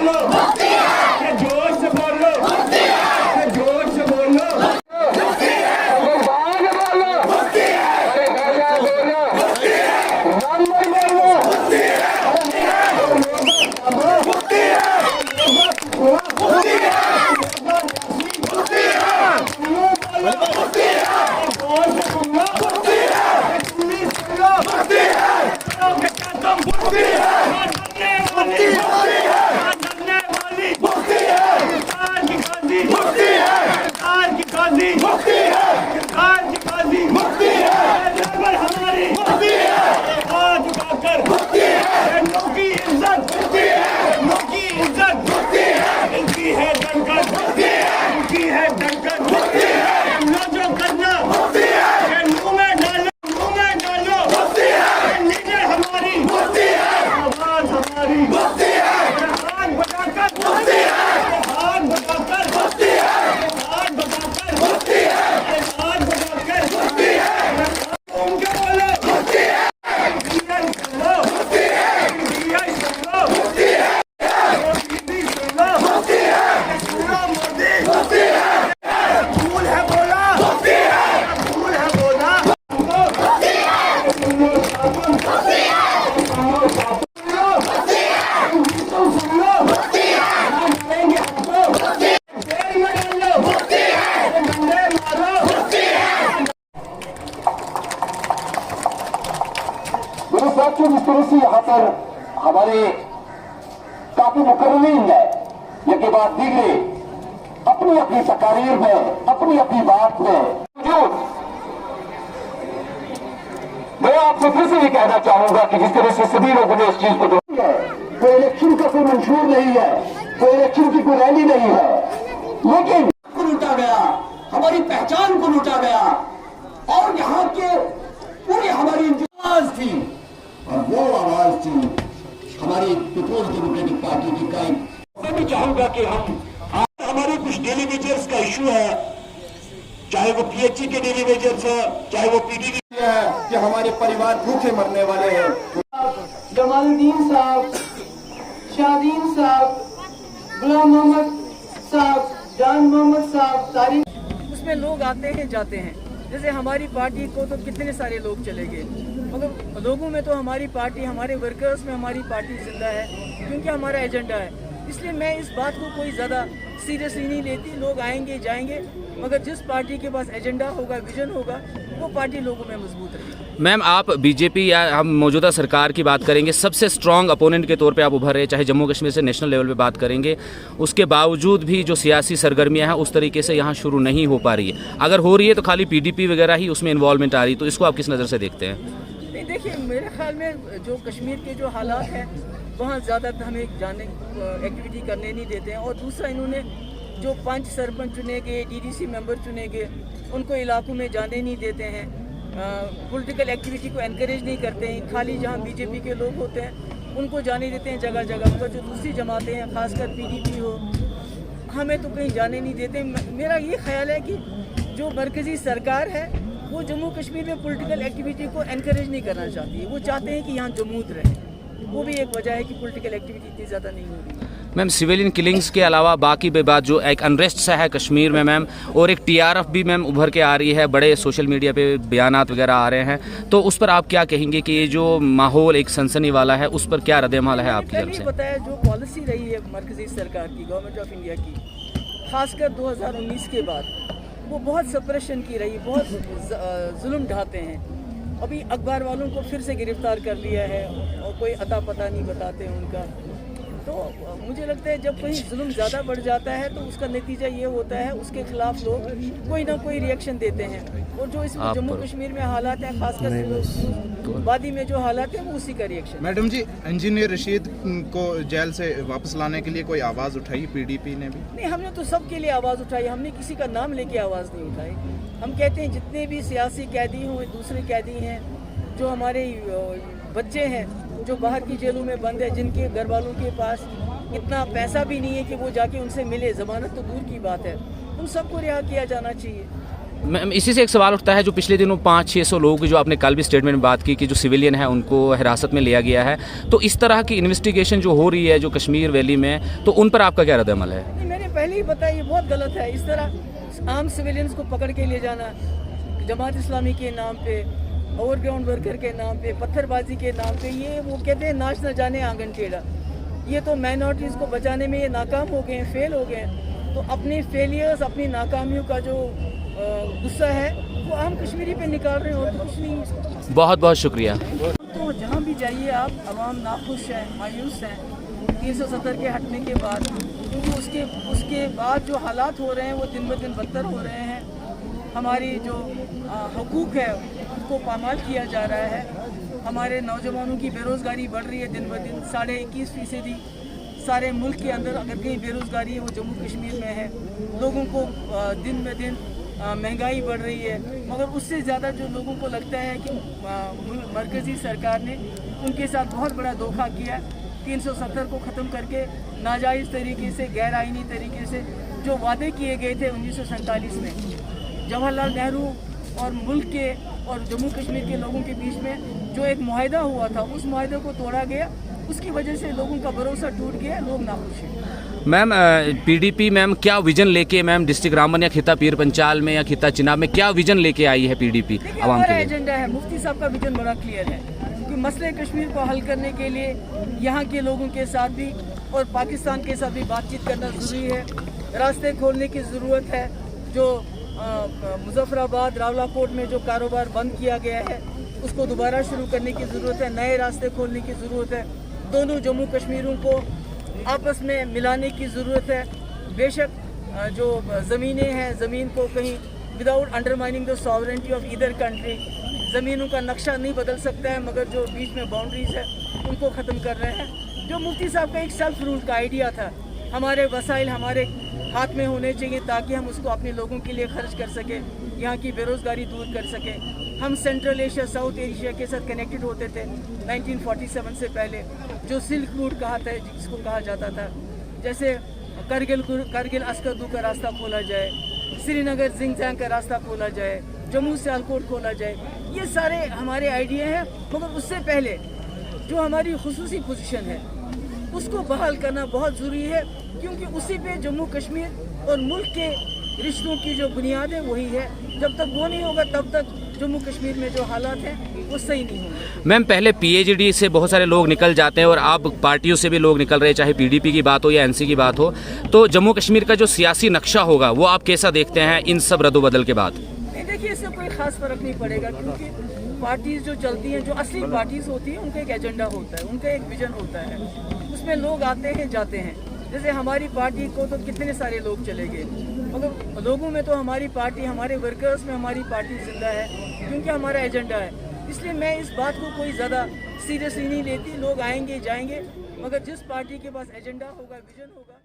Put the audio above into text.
बोलो, जोर से बोलो, जोर से बोलो, साथियों, जिस तरह से यहाँ पर हमारे काफी मुकर्रीन है, ये बात दीगरे अपनी अपनी तकारीर में, अपनी अपनी बात में मौजूद, मैं आपसे फिर से ये कहना चाहूंगा कि जिस तरह से सभी लोगों ने इस चीज को है, कोई इलेक्शन का कोई मंशूर नहीं है, कोई इलेक्शन की कोई रैली नहीं है, लेकिन को लूटा गया, हमारी पहचान को लूटा गया और यहाँ के पूरी हमारी आवाज थी और वो आवाज थी हमारी पीपुल्स डेमोक्रेटिक पार्टी की कायम। मैं भी चाहूंगा कि हमारे कुछ डेली वेजर्स का इशू है, चाहे वो पीएचई के डेली वेजर्स है, चाहे वो पीडीडी है, कि हमारे परिवार भूखे मरने वाले हैं। जमालुद्दीन साहब, शादीन साहब, गुलाम मोहम्मद साहब, जान मोहम्मद साहब, तारीख उसमें लोग आते हैं जाते हैं। जैसे हमारी पार्टी को तो कितने सारे लोग चले गए, मगर लोगों में तो हमारी पार्टी, हमारे वर्कर्स में हमारी पार्टी जिंदा है, क्योंकि हमारा एजेंडा है। इसलिए मैं इस बात को कोई ज़्यादा सीरियसली नहीं लेती। लोग आएंगे जाएंगे, मगर जिस पार्टी के पास एजेंडा होगा, विजन होगा, वो पार्टी लोगों में मजबूत रहेगी। मैम, आप बीजेपी या हम मौजूदा सरकार की बात करेंगे, सबसे स्ट्रॉन्ग अपोनेंट के तौर पे आप उभर रहे, चाहे जम्मू कश्मीर से नेशनल लेवल पे बात करेंगे, उसके बावजूद भी जो सियासी सरगर्मियां हैं उस तरीके से यहाँ शुरू नहीं हो पा रही है। अगर हो रही है तो खाली पीडीपी वगैरह ही उसमें इन्वॉल्वमेंट आ रही है, तो इसको आप किस नज़र से देखते हैं? नहीं, देखिए, मेरे ख्याल में जो कश्मीर के जो हालात हैं वहाँ ज़्यादा हमें जाने एक्टिविटी करने नहीं देते हैं। और दूसरा, इन्होंने जो 5 सरपंच चुने गए, डीडीसी मेंबर चुने गए, उनको इलाकों में जाने नहीं देते हैं, पॉलिटिकल एक्टिविटी को एनकरेज नहीं करते हैं। खाली जहाँ बीजेपी के लोग होते हैं उनको जाने देते हैं जगह जगह, मगर जो दूसरी जमातें हैं, खासकर पीडीपी हो, हमें तो कहीं जाने नहीं देते। मेरा ये ख्याल है कि जो मरकज़ी सरकार है वो जम्मू कश्मीर में पॉलिटिकल एक्टिविटी को एनकरेज नहीं करना चाहती है। वो चाहते हैं कि यहाँ जमूद रहे, वो भी एक वजह है कि पॉलिटिकल एक्टिविटी इतनी ज़्यादा नहीं हो रही है। मैम, सिविलियन किलिंग्स के अलावा बाकी बात जो एक अनरेस्ट सा है कश्मीर में मैम, और एक टीआरएफ भी मैम उभर के आ रही है, बड़े सोशल मीडिया पे बयानात वगैरह आ रहे हैं, तो उस पर आप क्या कहेंगे कि ये जो माहौल एक सनसनी वाला है, उस पर क्या रद्द-ए-अमल है आपकी तरफ से? बताया, जो पॉलिसी रही है मरकज़ी सरकार की, गवर्नमेंट ऑफ इंडिया की, खासकर 2019 के बाद, वो बहुत सप्रेशन की रही, बहुत जुल्म ढाते हैं। अभी अखबार वालों को फिर से गिरफ्तार कर लिया है और कोई अता पता नहीं बताते उनका। तो मुझे लगता है जब कहीं जुल्म ज़्यादा बढ़ जाता है तो उसका नतीजा ये होता है, उसके खिलाफ लोग कोई ना कोई रिएक्शन देते हैं। और जो इस जम्मू कश्मीर में हालात हैं, खासकर वादी में जो हालात हैं, वो उसी का रिएक्शन। मैडम जी, इंजीनियर रशीद को जेल से वापस लाने के लिए कोई आवाज़ उठाई पीडीपी ने भी? नहीं, हमने तो सबके लिए आवाज़ उठाई, हमने किसी का नाम लेके आवाज़ नहीं उठाई। हम कहते हैं जितने भी सियासी कैदी हों, दूसरे कैदी हैं, जो हमारे बच्चे हैं जो बाहर की जेलों में बंद है, जिनके घर वालों के पास इतना पैसा भी नहीं है कि वो जाके उनसे मिले, ज़मानत तो दूर की बात है, उन सबको रिहा किया जाना चाहिए। मैम इसी से एक सवाल उठता है, जो पिछले दिनों 500-600 लोग जो आपने कल भी स्टेटमेंट में बात की कि जो सिविलियन है उनको हिरासत में लिया गया है, तो इस तरह की इन्वेस्टिगेशन जो हो रही है जो कश्मीर वैली में, तो उन पर आपका क्या रद्द-ए-अमल है? नहीं, मैंने पहले ही बताया ये बहुत गलत है। इस तरह आम सिविलियंस को पकड़ के ले जाना जमात इस्लामी के नाम पे, ओवरग्राउंड वर्कर के नाम पे, पत्थरबाजी के नाम पे, ये वो कहते हैं नाच न जाने आंगन टेढ़ा। ये तो माइनॉरिटीज़ को बचाने में ये नाकाम हो गए हैं, फेल हो गए हैं। तो अपनी फेलियर्स, अपनी नाकामियों का जो गुस्सा है वो आम कश्मीरी पे निकाल रहे हैं और तो कुछ नहीं। बहुत बहुत शुक्रिया। तो जहाँ भी जाइए आप, आवाम नाखुश है, मायूस है 370 के हटने के बाद, क्योंकि उसके बाद जो हालात हो रहे हैं वो दिन ब दिन बदतर हो रहे हैं। हमारी जो हकूक़ है उनको पामाल किया जा रहा है। हमारे नौजवानों की बेरोज़गारी बढ़ रही है दिन ब दिन। 21.5% सारे मुल्क के अंदर अगर कहीं बेरोज़गारी है वो जम्मू कश्मीर में है। लोगों को दिन ब दिन महंगाई बढ़ रही है, मगर उससे ज़्यादा जो लोगों को लगता है कि मरकज़ी सरकार ने उनके साथ बहुत बड़ा धोखा किया। 370 को ख़त्म करके नाजायज़ तरीके से, गैर आइनी तरीके से जो वादे किए गए थे 1947 में जवाहरलाल नेहरू और मुल्क के और जम्मू कश्मीर के लोगों के बीच में जो एक मुआहदा हुआ था, उस मुआहदे को तोड़ा गया। उसकी वजह से लोगों का भरोसा टूट गया, लोग नाखुश हैं। मैम पीडीपी मैम क्या विजन लेके मैम डिस्ट्रिक्ट रामबन या खिता पीर पंचाल में या खिता चिनाब में क्या विजन लेके आई है पीडीपी आवाम के लिए? एजेंडा है, मुफ्ती साहब का विजन बड़ा क्लियर है कि मसले कश्मीर को हल करने के लिए यहाँ के लोगों के साथ भी और पाकिस्तान के साथ भी बातचीत करना ज़रूरी है। रास्ते खोलने की ज़रूरत है। जो मुजफ्फराबाद, रावलाकोट में जो कारोबार बंद किया गया है उसको दोबारा शुरू करने की ज़रूरत है। नए रास्ते खोलने की ज़रूरत है। दोनों जम्मू कश्मीरों को आपस में मिलाने की ज़रूरत है। बेशक जो ज़मीनें हैं, ज़मीन को कहीं without undermining the sovereignty of either country, ज़मीनों का नक्शा नहीं बदल सकता है, मगर जो बीच में बाउंड्रीज़ है उनको ख़त्म कर रहे हैं। जो मुफ्ती साहब का एक सेल्फ रूल का आइडिया था, हमारे वसाइल हमारे हाथ में होने चाहिए ताकि हम उसको अपने लोगों के लिए खर्च कर सकें, यहाँ की बेरोज़गारी दूर कर सकें। हम सेंट्रल एशिया, साउथ एशिया के साथ कनेक्टेड होते थे 1947 से पहले। जो सिल्क रूट कहा था, जिसको कहा जाता था, जैसे करगिल अस्करदू का रास्ता खोला जाए, श्रीनगर जिंगजैंग का रास्ता खोला जाए, जम्मू सियालकोट खोला जाए, ये सारे हमारे आइडिया हैं। मगर उससे पहले जो हमारी खुसूसी पोजीशन है उसको बहाल करना बहुत ज़रूरी है, क्योंकि उसी पे जम्मू कश्मीर और मुल्क के रिश्तों की जो बुनियाद है वही है। जब तक वो नहीं होगा तब तक जम्मू कश्मीर में जो हालात हैं वो सही नहीं होंगे। मैम पहले पीएचडी से बहुत सारे लोग निकल जाते हैं और अब पार्टियों से भी लोग निकल रहे हैं, चाहे पीडीपी की बात हो या एनसी की बात हो, तो जम्मू कश्मीर का जो सियासी नक्शा होगा वो आप कैसा देखते हैं इन सब रद्दोबदल के बाद? नहीं, देखिए इससे कोई ख़ास फ़र्क नहीं पड़ेगा, क्योंकि पार्टीज़ जो चलती हैं, जो असली पार्टीज़ होती हैं, उनका एक एजेंडा होता है, उनका एक विजन होता है, उसमें लोग आते हैं जाते हैं। जैसे हमारी पार्टी को तो कितने सारे लोग चले गए, मगर लोगों में तो हमारी पार्टी, हमारे वर्कर्स में हमारी पार्टी जिंदा है, क्योंकि हमारा एजेंडा है। इसलिए मैं इस बात को कोई ज़्यादा सीरियसली नहीं लेती। लोग आएंगे जाएंगे, मगर जिस पार्टी के पास एजेंडा होगा, विजन होगा,